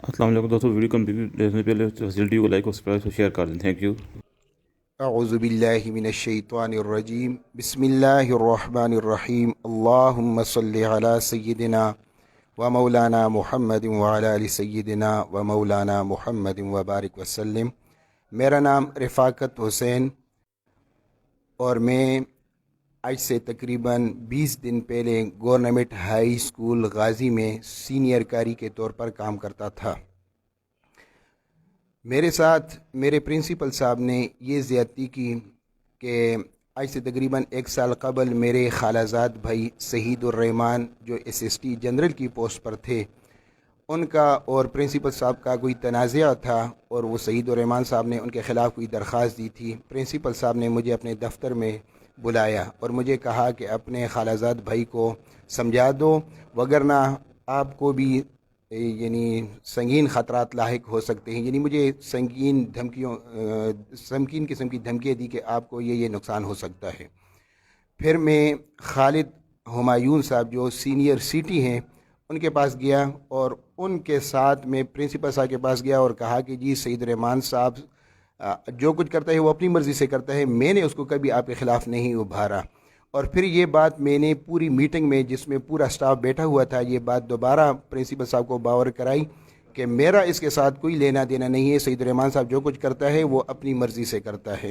السلام علیکم دوستوں، ویڈیو کمپلیٹ دیکھنے سے پہلے فیسلٹی کو لائک اور سبسکرائب اور شیئر کر دیں. Thank you. اعوذ باللہ من الشیطان الرجیم. بسم اللہ الرحمن الرحیم. اللہم صلی علی سیدنا و مولانا محمد وعلی آل سیدنا و مولانا محمد وبارک وسلم. میرا نام رفاقت حسین اور میں آج سے تقریباً 20 دن پہلے گورنمنٹ ہائی اسکول غازی میں سینئر قاری کے طور پر کام کرتا تھا. میرے ساتھ میرے پرنسپل صاحب نے یہ زیادتی کی کہ آج سے تقریباً 1 سال قبل میرے خالہ زاد بھائی شہید الرحمان جو SST جنرل کی پوسٹ پر تھے، ان کا اور پرنسپل صاحب کا کوئی تنازعہ تھا اور وہ شہید الرحمان صاحب نے ان کے خلاف کوئی درخواست دی تھی. پرنسپل صاحب نے مجھے اپنے دفتر میں بلایا اور مجھے کہا کہ اپنے خالہ زاد بھائی کو سمجھا دو، وگرنہ آپ کو بھی سنگین خطرات لاحق ہو سکتے ہیں. مجھے سنگین قسم کی دھمکیاں دی کہ آپ کو یہ نقصان ہو سکتا ہے. پھر میں خالد ہمایون صاحب جو سینئر CT ہیں ان کے پاس گیا اور ان کے ساتھ میں پرنسپل صاحب کے پاس گیا اور کہا کہ جی سعید الرحمان صاحب جو کچھ کرتا ہے وہ اپنی مرضی سے کرتا ہے، میں نے اس کو کبھی آپ کے خلاف نہیں ابھارا. اور پھر یہ بات میں نے پوری میٹنگ میں جس میں پورا سٹاف بیٹھا ہوا تھا یہ بات دوبارہ پرنسپل صاحب کو باور کرائی کہ میرا اس کے ساتھ کوئی لینا دینا نہیں ہے، سعید الرحمان صاحب جو کچھ کرتا ہے وہ اپنی مرضی سے کرتا ہے.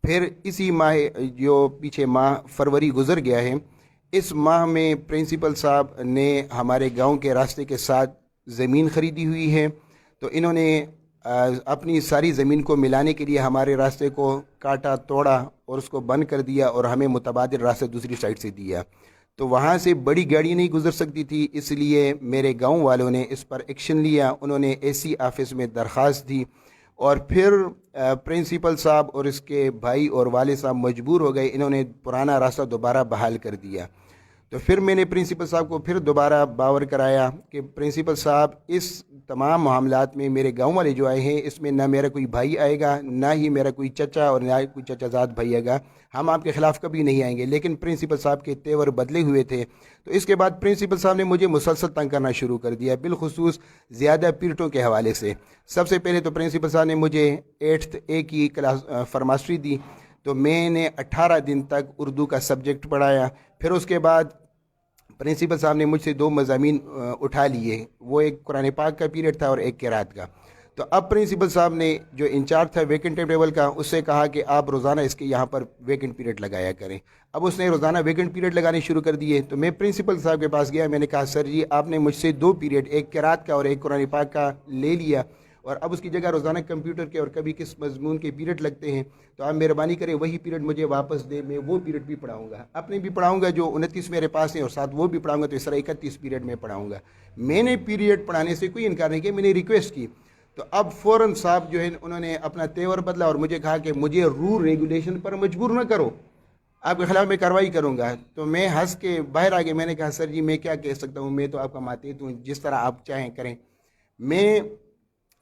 پھر اسی ماہ جو پیچھے ماہ فروری گزر گیا ہے، اس ماہ میں پرنسپل صاحب نے ہمارے گاؤں کے راستے کے ساتھ زمین خریدی ہوئی ہے. تو انہوں نے اپنی ساری زمین کو ملانے کے لیے ہمارے راستے کو کاٹا توڑا اور اس کو بند کر دیا اور ہمیں متبادل راستہ دوسری سائڈ سے دیا. تو وہاں سے بڑی گاڑی نہیں گزر سکتی تھی، اس لیے میرے گاؤں والوں نے اس پر ایکشن لیا. انہوں نے AC آفس میں درخواست دی اور پھر پرنسپل صاحب اور اس کے بھائی اور والد صاحب مجبور ہو گئے، انہوں نے پرانا راستہ دوبارہ بحال کر دیا. تو پھر میں نے پرنسپل صاحب کو پھر دوبارہ باور کرایا کہ پرنسپل صاحب اس تمام معاملات میں میرے گاؤں والے جو آئے ہیں اس میں نہ میرا کوئی بھائی آئے گا، نہ ہی میرا کوئی چچا اور نہ کوئی چچا زاد بھائی آئے گا، ہم آپ کے خلاف کبھی نہیں آئیں گے. لیکن پرنسپل صاحب کے تیور بدلے ہوئے تھے. تو اس کے بعد پرنسپل صاحب نے مجھے مسلسل تنگ کرنا شروع کر دیا، بالخصوص زیادہ پیریڈوں کے حوالے سے. سب سے پہلے تو پرنسپل صاحب نے مجھے 8th A کی کلاس فرماسٹری دی، تو میں نے 18 دن تک اردو کا سبجیکٹ پڑھایا. پھر اس کے بعد پرنسپل صاحب نے مجھ سے 2 مضامین اٹھا لیے، وہ ایک قرآن پاک کا پیریڈ تھا اور ایک قرات کا. تو اب پرنسپل صاحب نے جو انچارج تھا ویکنٹ ٹائم ٹیبل کا اس سے کہا کہ آپ روزانہ اس کے یہاں پر ویکنٹ پیریڈ لگایا کریں. اب اس نے روزانہ ویکنٹ پیریڈ لگانے شروع کر دیے. تو میں پرنسپل صاحب کے پاس گیا، میں نے کہا سر جی آپ نے مجھ سے 2 پیریڈ، ایک قرات کا اور ایک قرآن پاک کا لے لیا، اور اب اس کی جگہ روزانہ کمپیوٹر کے اور کبھی کس مضمون کے پیریڈ لگتے ہیں، تو آپ مہربانی کریں وہی پیریڈ مجھے واپس دے، میں وہ پیریڈ بھی پڑھاؤں گا، اپنے بھی پڑھاؤں گا جو 29 میرے پاس ہیں اور ساتھ وہ بھی پڑھاؤں گا، تو اس طرح 31 پیریڈ میں پڑھاؤں گا. میں نے پیریڈ پڑھانے سے کوئی انکار نہیں کیا، میں نے ریکویسٹ کی. تو اب فوراً صاحب جو ہے انہوں نے اپنا تیور بدلا اور مجھے کہا کہ مجھے رول ریگولیشن پر مجبور نہ کرو، آپ کے خلاف میں کارروائی کروں گا. تو میں ہنس کے باہر آ گیا. میں نے کہا سر جی میں کیا کہہ سکتا ہوں، میں تو آپ کا ماتحت ہوں، جس طرح آپ چاہیں کریں. میں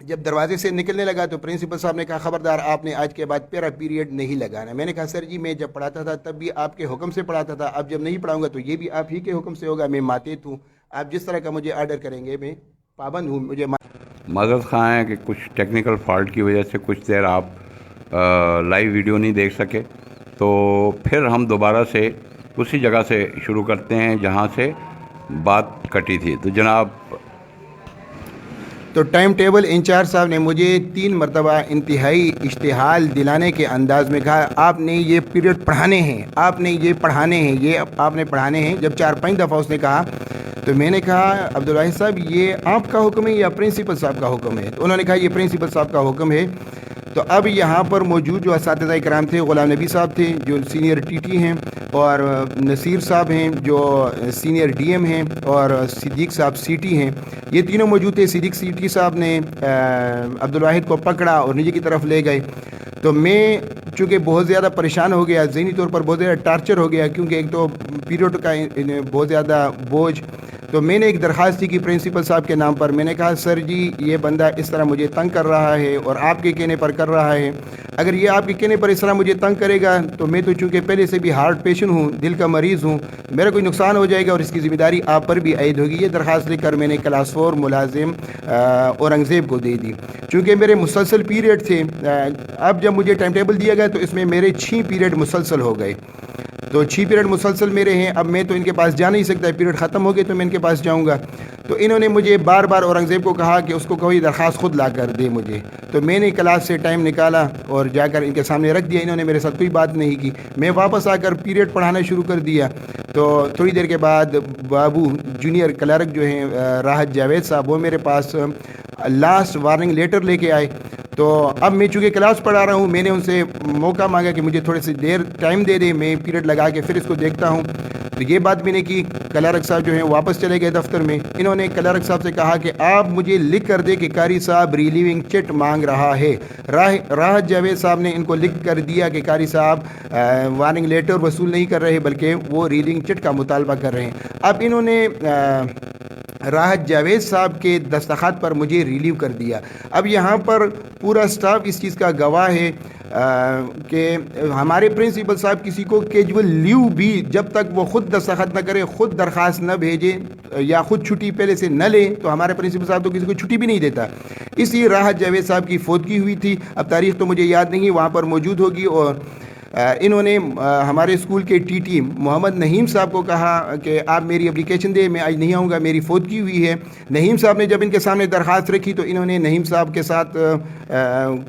جب دروازے سے نکلنے لگا تو پرنسپل صاحب نے کہا خبردار آپ نے آج کے بعد پیرا پیریڈ نہیں لگانا. میں نے کہا سر جی میں جب پڑھاتا تھا تب بھی آپ کے حکم سے پڑھاتا تھا، اب جب نہیں پڑھاؤں گا تو یہ بھی آپ ہی کے حکم سے ہوگا، میں ماتحت ہوں، آپ جس طرح کا مجھے آرڈر کریں گے میں پابند ہوں. مجھے معذرت خواہ ہیں کہ کچھ ٹیکنیکل فالٹ کی وجہ سے کچھ دیر آپ لائیو ویڈیو نہیں دیکھ سکے، تو پھر ہم دوبارہ سے اسی جگہ سے شروع کرتے ہیں جہاں سے بات کٹی تھی. تو جناب تو ٹائم ٹیبل انچارج صاحب نے مجھے 3 مرتبہ انتہائی اشتعال دلانے کے انداز میں کہا آپ نے یہ پیریڈ پڑھانے ہیں، آپ نے یہ پڑھانے ہیں، یہ آپ نے پڑھانے ہیں. جب 4-5 دفعہ اس نے کہا تو میں نے کہا عبدالواحد صاحب یہ آپ کا حکم ہے یا پرنسپل صاحب کا حکم ہے؟ تو انہوں نے کہا یہ پرنسپل صاحب کا حکم ہے. تو اب یہاں پر موجود جو اساتذہ کرام تھے، غلام نبی صاحب تھے جو سینئر TT ہیں، اور نصیر صاحب ہیں جو سینئر DM ہیں، اور صدیق صاحب CT ہیں، یہ تینوں موجود تھے. صدیق CT صاحب نے عبدالواحد کو پکڑا اور نیچے کی طرف لے گئے. تو میں چونکہ بہت زیادہ پریشان ہو گیا، ذہنی طور پر بہت زیادہ ٹارچر ہو گیا، کیونکہ ایک تو پیریڈ کا بہت زیادہ بوجھ، تو میں نے ایک درخواست دی کہ پرنسپل صاحب کے نام پر. میں نے کہا سر جی یہ بندہ اس طرح مجھے تنگ کر رہا ہے اور آپ کے کہنے پر کر رہا ہے. اگر یہ آپ کے کہنے پر اس طرح مجھے تنگ کرے گا تو میں تو چونکہ پہلے سے بھی ہارٹ پیشنٹ ہوں, دل کا مریض ہوں, میرا کوئی نقصان ہو جائے گا اور اس کی ذمہ داری آپ پر بھی عائد ہوگی. یہ درخواست لکھ کر میں نے کلاس 4 ملازم اورنگزیب کو دے دی. چونکہ میرے مسلسل پیریڈ تھے, اب جب مجھے ٹائم ٹیبل دیا گیا تو اس میں میرے 6 پیریڈ مسلسل ہو گئے. تو 6 پیریڈ مسلسل میرے ہیں. اب میں تو ان کے پاس جا نہیں سکتا, پیریڈ ختم ہو گئے تو میں ان کے پاس جاؤں گا. تو انہوں نے مجھے بار بار اورنگزیب کو کہا کہ اس کو کوئی درخواست خود لا کر دے مجھے. تو میں نے کلاس سے ٹائم نکالا اور جا کر ان کے سامنے رکھ دیا. انہوں نے میرے ساتھ کوئی بات نہیں کی. میں واپس آ کر پیریڈ پڑھانا شروع کر دیا. تو تھوڑی دیر کے بعد بابو جونیئر کلرک جو ہیں راحت جاوید صاحب, وہ میرے پاس لاسٹ وارننگ لیٹر لے کے آئے. تو اب میں چونکہ کلاس پڑھا رہا ہوں, میں نے ان سے موقع مانگا کہ مجھے تھوڑے سی دیر ٹائم دے دے, میں پیریڈ لگا کے پھر اس کو دیکھتا ہوں. تو یہ بات میں نے کی. کلرک صاحب جو ہیں واپس چلے گئے دفتر میں. انہوں نے کلرک صاحب سے کہا کہ آپ مجھے لکھ کر دے کہ قاری صاحب ریلیونگ چٹ مانگ رہا ہے. راحت جاوید صاحب نے ان کو لکھ کر دیا کہ قاری صاحب وارننگ لیٹر وصول نہیں کر رہے بلکہ وہ ریلیونگ چٹ کا مطالبہ کر رہے ہیں. اب انہوں نے راحت جاوید صاحب کے دستخط پر مجھے ریلیو کر دیا. اب یہاں پر پورا سٹاف اس چیز کا گواہ ہے کہ ہمارے پرنسپل صاحب کسی کو کیجول لیو بھی جب تک وہ خود دستخط نہ کرے, خود درخواست نہ بھیجے یا خود چھٹی پہلے سے نہ لے, تو ہمارے پرنسپل صاحب تو کسی کو چھٹی بھی نہیں دیتا. اس لیے راحت جاوید صاحب کی فوتگی ہوئی تھی. اب تاریخ تو مجھے یاد نہیں, وہاں پر موجود ہوگی. اور انہوں نے ہمارے اسکول کے ٹی ٹی محمد نہیم صاحب کو کہا کہ آپ میری اپلیکیشن دیں, میں آج نہیں آؤں گا, میری فوتگی ہوئی ہے. نہیم صاحب نے جب ان کے سامنے درخواست رکھی تو انہوں نے نہیم صاحب کے ساتھ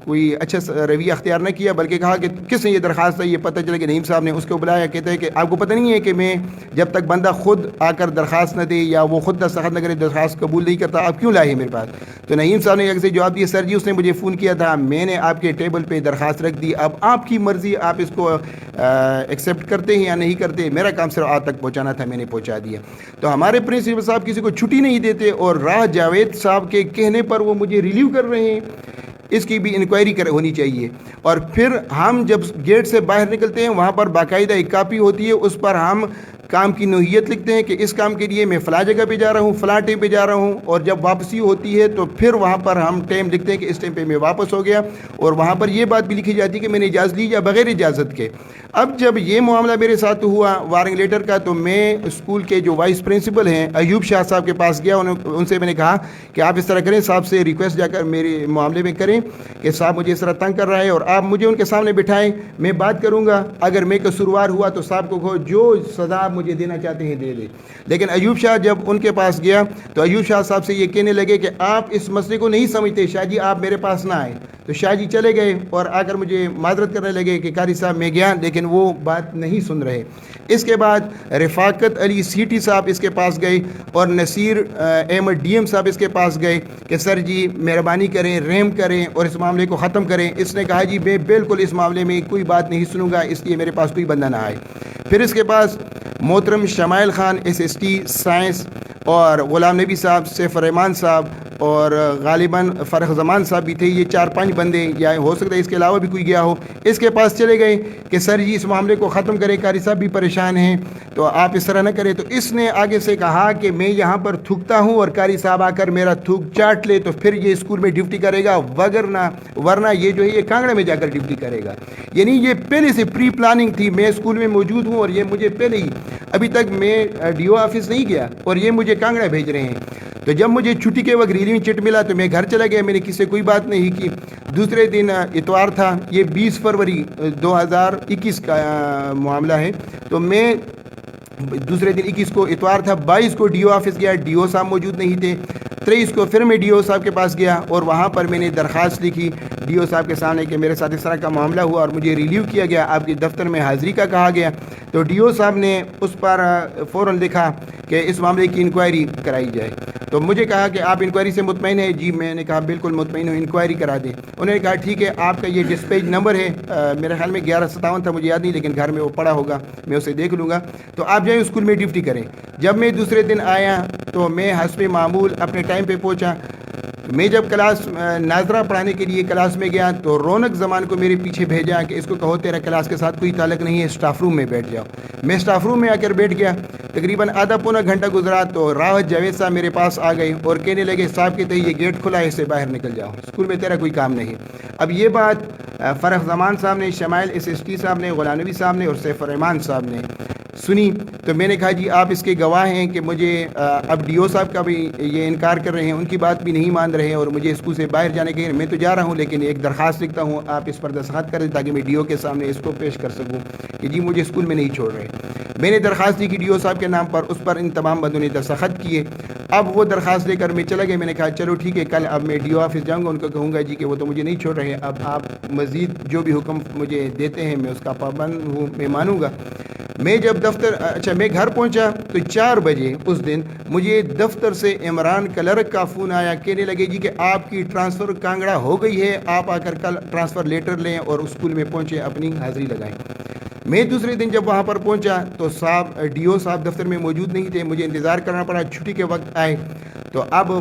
کوئی اچھا رویہ اختیار نہ کیا, بلکہ کہا کہ کس نے یہ درخواست ہے. یہ پتہ چلا کہ نہیم صاحب نے اس کو بلایا. کہتے ہیں کہ آپ کو پتہ نہیں ہے کہ میں جب تک بندہ خود آ کر درخواست نہ دے یا وہ خود دستخط نہ کرے درخواست قبول نہیں کرتا, آپ کیوں لائے میرے پاس. تو نہیم صاحب نے ایک سے جواب دیا, سر جی اس نے مجھے فون کیا تھا, میں نے آپ کے ٹیبل پہ درخواست رکھ دی, اب آپ کی مرضی, آپ اس کو ایکسیپٹ کرتے ہیں یا نہیں کرتے, میرا کام صرف آپ تک پہنچانا تھا, میں نے پہنچا دیا. تو ہمارے پرنسپل صاحب کسی کو چھٹی نہیں دیتے اور راحت جاوید صاحب کے کہنے پر وہ مجھے ریلیو کر رہے ہیں. اس کی بھی انکوائری ہونی چاہیے. اور پھر ہم جب گیٹ سے باہر نکلتے ہیں وہاں پر باقاعدہ ایک کاپی ہوتی ہے, اس پر ہم کام کی نوعیت لکھتے ہیں کہ اس کام کے لیے میں فلاں جگہ پہ جا رہا ہوں, فلاں ٹائم پہ جا رہا ہوں. اور جب واپسی ہوتی ہے تو پھر وہاں پر ہم ٹائم لکھتے ہیں کہ اس ٹائم پہ میں واپس ہو گیا. اور وہاں پر یہ بات بھی لکھی جاتی ہے کہ میں نے اجازت لی یا بغیر اجازت کے. اب جب یہ معاملہ میرے ساتھ ہوا وارننگ لیٹر کا, تو میں اسکول کے جو وائس پرنسپل ہیں ایوب شاہ صاحب کے پاس گیا. ان سے میں نے کہا کہ آپ اس طرح کریں, صاحب سے ریکویسٹ جا کر میرے معاملے میں کریں کہ صاحب مجھے اس طرح تنگ کر رہا ہے اور آپ مجھے ان کے سامنے بٹھائیں, میں بات کروں گا, اگر میں قصوروار ہوا تو صاحب کو کہو جو سزا آپ مجھے دینا چاہتے ہیں دے دے. لیکن ایوب شاہ جب ان کے پاس گیا تو ایوب شاہ صاحب سے یہ کہنے لگے کہ آپ اس مسئلے کو نہیں سمجھتے, شاہ جی آپ میرے پاس نہ آئے. تو شاہ جی چلے گئے اور آ کر مجھے معذرت کرنے لگے کہ قاری صاحب میں گیا, لیکن وہ بات نہیں سن رہے. اس کے بعد رفاقت علی سی ٹی صاحب اس کے پاس گئے اور نصیر احمد ڈی ایم صاحب اس کے پاس گئے کہ سر جی مہربانی کریں, رحم کریں اور اس معاملے کو ختم کریں. اس نے کہا جی میں بالکل اس معاملے میں کوئی بات نہیں سنوں گا, اس لیے میرے پاس کوئی بندہ نہ آئے. پھر اس کے پاس محترم شمائل خان SST سائنس اور غلام نبی صاحب, سیف الرحمان صاحب اور غالباً فرخ زمان صاحب بھی تھے. یہ 4-5 بندے, یا ہو سکتا ہے اس کے علاوہ بھی کوئی گیا ہو, اس کے پاس چلے گئے کہ سر جی اس معاملے کو ختم کریں, قاری صاحب بھی پریشان ہیں, تو آپ اس طرح نہ کریں. تو اس نے آگے سے کہا کہ میں یہاں پر تھوکتا ہوں اور قاری صاحب آ کر میرا تھوک چاٹ لے تو پھر یہ اسکول میں ڈیوٹی کرے گا, ورنہ یہ جو ہے یہ کانگڑے میں جا کر ڈیوٹی کرے گا. یعنی یہ پہلے سے پری پلاننگ تھی. میں اسکول میں موجود ہوں اور یہ مجھے پہلے ہی, ابھی تک میں DO آفس نہیں گیا اور یہ مجھے کانگڑا بھیج رہے ہیں. تو جب مجھے چھٹی کے وقت ریلیونگ چٹ ملا تو میں گھر چلا گیا, میں نے کسی سے کوئی بات نہیں کی. دوسرے دن اتوار تھا, یہ 20 فروری 2021 کا معاملہ ہے. تو میں دوسرے دن 21 کو اتوار تھا, 22 کو DO آفس گیا, DO صاحب موجود نہیں تھے. 23 کو پھر میں DO صاحب کے پاس گیا اور وہاں پر میں نے درخواست لکھی DO صاحب کے سامنے کہ میرے ساتھ اس طرح کا معاملہ ہوا اور مجھے ریلیو کیا گیا, آپ کے دفتر میں حاضری کا کہا گیا. تو DO صاحب نے اس پر فوراً لکھا کہ اس معاملے کی انکوائری کرائی جائے. تو مجھے کہا کہ آپ انکوائری سے مطمئن ہیں؟ جی میں نے کہا بالکل مطمئن ہوں, انکوائری کرا دیں. انہوں نے کہا ٹھیک ہے, آپ کا یہ ڈسپیچ نمبر ہے, میرے خیال میں 1157 تھا, مجھے یاد نہیں, لیکن گھر میں وہ پڑا ہوگا, میں اسے دیکھ لوں گا. تو آپ جائیں اسکول میں ڈیوٹی کریں. جب میں دوسرے دن آیا تو میں حسب معمول اپنے ٹائم پہ پہنچا. میں جب کلاس ناظرہ پڑھانے کے لیے کلاس میں گیا تو رونق زمان کو میرے پیچھے بھیجا کہ اس کو کہو تیرا کلاس کے ساتھ کوئی تعلق نہیں ہے، اسٹاف روم میں بیٹھ جاؤ۔ میں اسٹاف روم میں آ کر بیٹھ گیا۔ تقریباً آدھا پونا گھنٹہ گزرا تو راوت جاوید صاحب میرے پاس آ گئے اور کہنے لگے صاحب کہتے ہیں یہ گیٹ کھلا ہے، اس سے باہر نکل جاؤ، اسکول میں تیرا کوئی کام نہیں۔ اب یہ بات فرح زمان صاحب نے، شمائل SST صاحب نے، غلام نبی صاحب نے اور سیف الرحمان صاحب نے سنی تو میں نے کہا جی آپ اس کے گواہ ہیں کہ مجھے اب DO صاحب کا بھی یہ انکار کر رہے ہیں، ان کی بات بھی نہیں مان رہے ہیں اور مجھے اسکول سے باہر جانے کے، میں تو جا رہا ہوں لیکن ایک درخواست لکھتا ہوں، آپ اس پر دستخط کر دیں تاکہ میں DO کے سامنے اس کو پیش کر سکوں کہ جی مجھے اسکول میں نہیں چھوڑ رہے۔ میں نے درخواست دی کہ DO صاحب کے نام پر، اس پر ان تمام بندوں نے دستخط کیے۔ اب وہ درخواست لے کر میں چلا گیا۔ میں نے کہا چلو ٹھیک ہے، کل اب میں DO آفس جاؤں گا، ان کو کہوں گا جی کہ وہ تو مجھے نہیں چھوڑ رہے، اب آپ مزید جو بھی حکم مجھے دیتے ہیں میں اس کا پابند ہوں، میں مانوں گا۔ میں جب میں گھر پہنچا تو 4 بجے اس دن مجھے دفتر سے عمران کلرک کا فون آیا، کہنے لگے جی کہ آپ کی ٹرانسفر کانگڑا ہو گئی ہے، آپ آ کر کل ٹرانسفر لیٹر لیں اور اسکول میں پہنچے اپنی حاضری لگائیں۔ میں دوسرے دن جب وہاں پر پہنچا تو DO صاحب دفتر میں موجود نہیں تھے، مجھے انتظار کرنا پڑا، چھٹی کے وقت آئے تو اب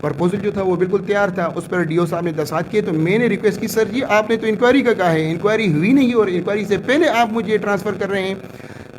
پرپوزل جو تھا وہ بالکل تیار تھا، اس پر DO صاحب نے دستخط کیے۔ تو میں نے ریکویسٹ کی سر جی آپ نے تو انکوائری کا کہا ہے، انکوائری ہوئی نہیں اور انکوائری سے پہلے آپ مجھے ٹرانسفر کر رہے ہیں۔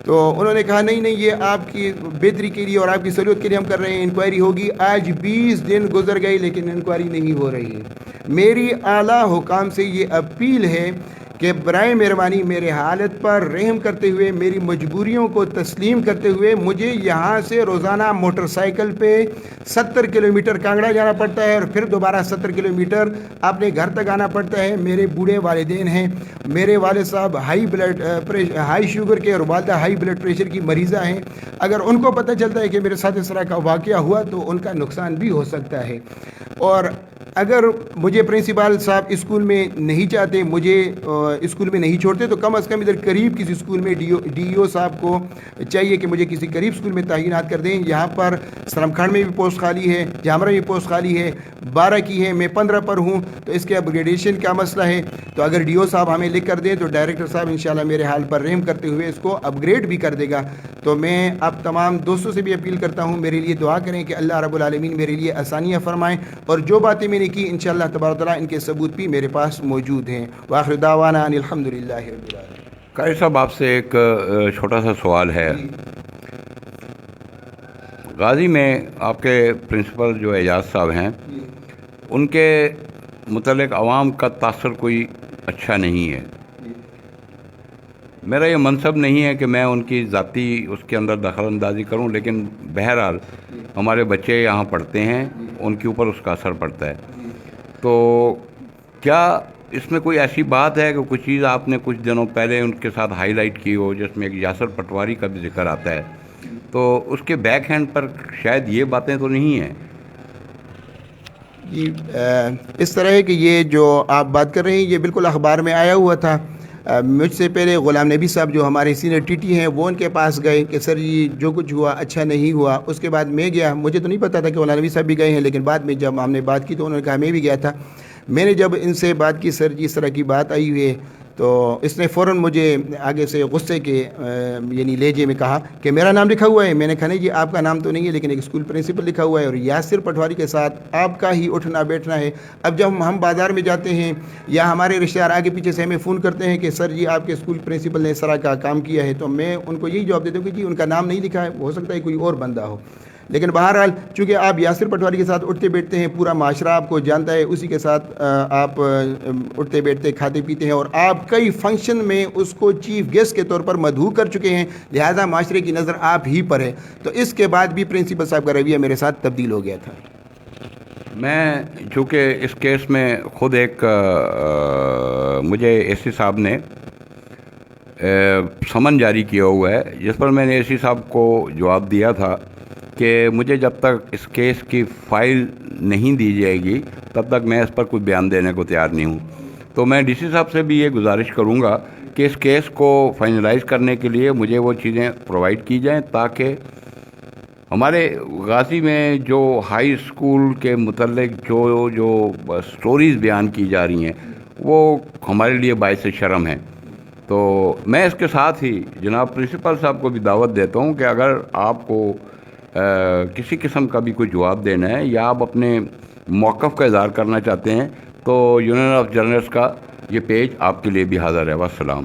تو انہوں نے کہا نہیں یہ آپ کی بہتری کے لیے اور آپ کی سہولت کے لیے ہم کر رہے ہیں، انکوائری ہوگی۔ آج 20 دن گزر گئے لیکن انکوائری نہیں ہو رہی ہے۔ میری اعلیٰ حکام سے یہ اپیل ہے کہ برائے مہربانی میرے حالت پر رحم کرتے ہوئے، میری مجبوریوں کو تسلیم کرتے ہوئے، مجھے یہاں سے روزانہ موٹر سائیکل پہ 70 کلومیٹر کانگڑا جانا پڑتا ہے اور پھر دوبارہ 70 کلومیٹر اپنے گھر تک آنا پڑتا ہے۔ میرے بوڑھے والدین ہیں، میرے والد صاحب ہائی شوگر کے اور والدہ ہائی بلڈ پریشر کی مریضہ ہیں۔ اگر ان کو پتہ چلتا ہے کہ میرے ساتھ اس طرح کا واقعہ ہوا تو ان کا نقصان بھی ہو سکتا ہے۔ اور اگر مجھے پرنسپل صاحب اسکول میں نہیں چاہتے، مجھے اسکول میں نہیں چھوڑتے تو کم از کم ادھر قریب کسی اسکول میں DO صاحب کو چاہیے کہ مجھے کسی قریب اسکول میں تعینات کر دیں۔ یہاں پر سرم کھنڈ میں بھی پوسٹ خالی ہے، جامرہ میں پوسٹ خالی ہے، 12 کی ہے، میں 15 پر ہوں، تو اس کے اپ گریڈیشن کا مسئلہ ہے۔ تو اگر DO صاحب ہمیں لکھ کر دیں تو ڈائریکٹر صاحب انشاءاللہ میرے حال پر رحم کرتے ہوئے اس کو اپ گریڈ بھی کر دے گا۔ تو میں اب تمام دوستوں سے بھی اپیل کرتا ہوں میرے لیے دعا کریں کہ اللہ رب العالمین میرے لیے آسانیاں فرمائیں، اور جو باتیں میں نے کی انشاءاللہ تبارک تعالیٰ ان کے ثبوت بھی میرے پاس موجود ہیں۔ وآخر دعوانا ان الحمدللہ رب العالمین۔ قاری صاحب آپ سے ایک چھوٹا سا سوال ہے۔ غازی میں آپ کے پرنسپل جو اعجاز صاحب ہیں ان کے متعلق عوام کا تاثر کوئی اچھا نہیں ہے۔ میرا یہ منصب نہیں ہے کہ میں ان کی ذاتی اس کے اندر دخل اندازی کروں، لیکن بہرحال ہمارے بچے یہاں پڑھتے ہیں، ان کے اوپر اس کا اثر پڑتا ہے۔ تو کیا اس میں کوئی ایسی بات ہے کہ کچھ چیز آپ نے کچھ دنوں پہلے ان کے ساتھ ہائی لائٹ کی ہو، جس میں ایک یاسر پٹواری کا بھی ذکر آتا ہے، تو اس کے بیک ہینڈ پر شاید یہ باتیں تو نہیں ہیں؟ جی اس طرح ہے کہ یہ جو آپ بات کر رہے ہیں یہ بالکل اخبار میں آیا ہوا تھا۔ مجھ سے پہلے غلام نبی صاحب جو ہمارے سینئر TT ہیں وہ ان کے پاس گئے کہ سر یہ جو کچھ ہوا اچھا نہیں ہوا۔ اس کے بعد میں گیا، مجھے تو نہیں پتا تھا کہ غلام نبی صاحب بھی گئے ہیں، لیکن بعد میں جب ہم نے بات کی تو انہوں نے کہا میں بھی گیا تھا۔ میں نے جب ان سے بات کی سر جی اس طرح کی بات آئی ہوئی ہے، تو اس نے فوراً مجھے آگے سے غصے کے یعنی لہجے میں کہا کہ میرا نام لکھا ہوا ہے۔ میں نے کہا نہیں جی آپ کا نام تو نہیں ہے، لیکن ایک اسکول پرنسپل لکھا ہوا ہے اور یاسر پٹواری کے ساتھ آپ کا ہی اٹھنا بیٹھنا ہے۔ اب جب ہم بازار میں جاتے ہیں یا ہمارے رشتہ دار آگے پیچھے سے ہمیں فون کرتے ہیں کہ سر جی آپ کے اسکول پرنسپل نے اس طرح کا کام کیا ہے، تو میں ان کو یہی جواب دیتا ہوں کہ جی ان کا نام نہیں لکھا ہے، ہو سکتا ہے کوئی اور بندہ ہو۔ لیکن بہرحال چونکہ آپ یاسر پٹواری کے ساتھ اٹھتے بیٹھتے ہیں، پورا معاشرہ آپ کو جانتا ہے، اسی کے ساتھ آپ اٹھتے بیٹھتے کھاتے پیتے ہیں، اور آپ کئی فنکشن میں اس کو چیف گیسٹ کے طور پر مدعو کر چکے ہیں، لہذا معاشرے کی نظر آپ ہی پر ہے۔ تو اس کے بعد بھی پرنسپل صاحب کا رویہ میرے ساتھ تبدیل ہو گیا تھا۔ میں چونکہ اس کیس میں خود ایک مجھے AC صاحب نے سمن جاری کیا ہوا ہے، جس پر میں نے AC صاحب کو جواب دیا تھا کہ مجھے جب تک اس کیس کی فائل نہیں دی جائے گی تب تک میں اس پر کوئی بیان دینے کو تیار نہیں ہوں۔ تو میں DC صاحب سے بھی یہ گزارش کروں گا کہ اس کیس کو فائنلائز کرنے کے لیے مجھے وہ چیزیں پرووائڈ کی جائیں، تاکہ ہمارے غازی میں جو ہائی اسکول کے متعلق جو سٹوریز بیان کی جا رہی ہیں وہ ہمارے لیے باعث شرم ہیں۔ تو میں اس کے ساتھ ہی جناب پرنسپل صاحب کو بھی دعوت دیتا ہوں کہ اگر آپ کو کسی قسم کا بھی کوئی جواب دینا ہے یا آپ اپنے موقف کا اظہار کرنا چاہتے ہیں تو یونین آف جرنلسٹ کا یہ پیج آپ کے لیے بھی حاضر ہے۔ والسلام۔